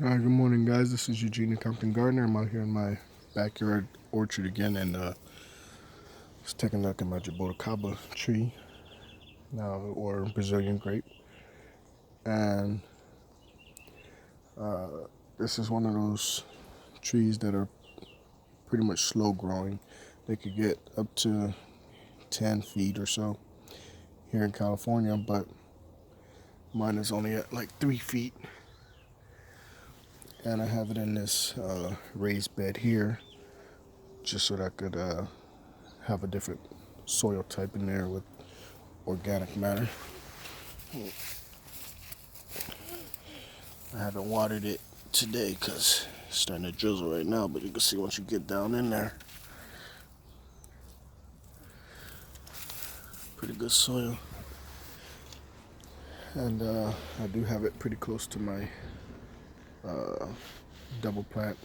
Good morning, guys. This is Eugene, the Compton Gardener. I'm out here in my backyard orchard again, and just taking a look at my Jaboticaba tree now, or Brazilian grape. And this is one of those trees that are pretty much slow growing. They could get up to 10 feet or so here in California, but mine is only at like 3 feet. And I have it in this raised bed here just so that I could have a different soil type in there with organic matter. I haven't watered it today because it's starting to drizzle right now, but you can see once you get down in there, pretty good soil. And I do have it pretty close to my double plant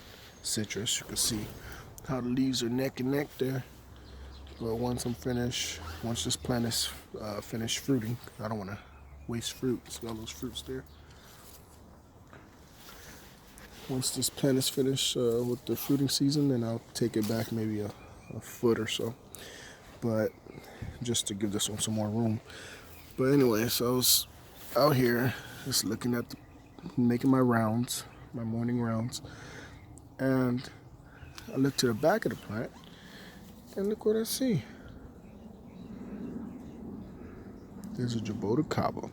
citrus. You can see how the leaves are neck and neck there. But once this plant is finished fruiting, I don't want to waste fruit. See all those fruits there? Once this plant is finished with the fruiting season, then I'll take it back maybe a foot or so. But just to give this one some more room. But anyway, so I was out here just looking at making my rounds, my morning rounds. And I looked to the back of the plant, and look what I see. There's a Jaboticaba.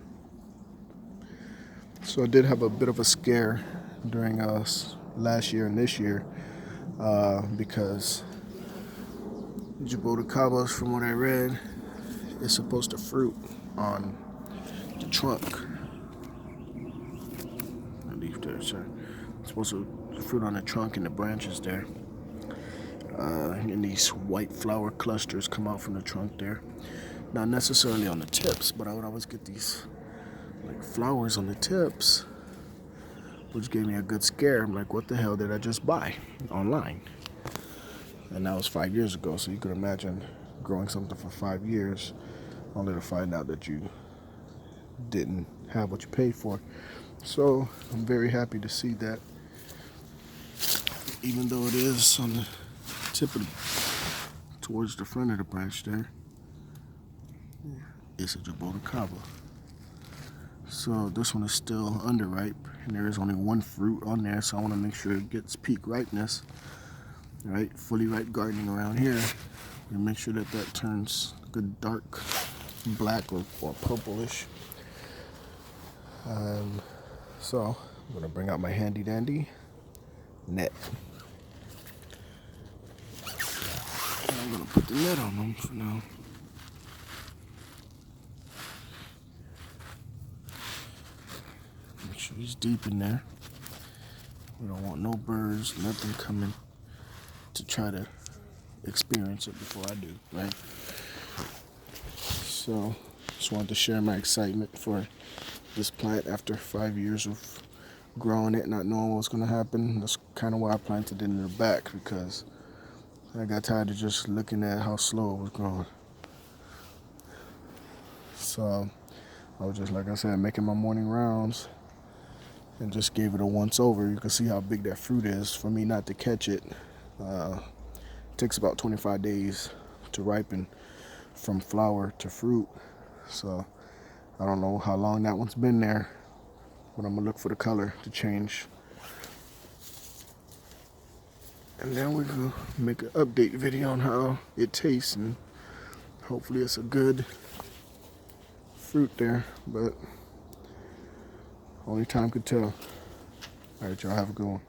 So I did have a bit of a scare during last year and this year because Jaboticabas, from what I read, is supposed to fruit on the trunk. The leaf there, sorry. It's supposed to fruit on the trunk and the branches there. And these white flower clusters come out from the trunk there. Not necessarily on the tips, but I would always get these like flowers on the tips, which gave me a good scare. I'm like, what the hell did I just buy online? And that was 5 years ago, so you could imagine growing something for 5 years only to find out that you didn't have what you paid for. So I'm very happy to see that, even though it is on the tip towards the front of the branch there, it's a Jaboticaba. So this one is still underripe, and there is only one fruit on there, so I want to make sure it gets peak ripeness. Right, fully ripe gardening around here. We make sure that turns good dark black or purplish. So I'm gonna bring out my handy dandy net. And I'm gonna put the net on them for now. Make sure he's deep in there. We don't want no birds, nothing coming to try to experience it before I do, right? So just wanted to share my excitement for this plant after 5 years of growing it, not knowing what was going to happen. That's kind of why I planted it in the back, because I got tired of just looking at how slow it was growing. So I was just, like I said, making my morning rounds and just gave it a once over. You can see how big that fruit is. For me not to catch it, it takes about 25 days to ripen from flower to fruit. So I don't know how long that one's been there, but I'm gonna look for the color to change. And then we can make an update video on how it tastes, and hopefully it's a good fruit there, but only time could tell. All right, y'all have a good one.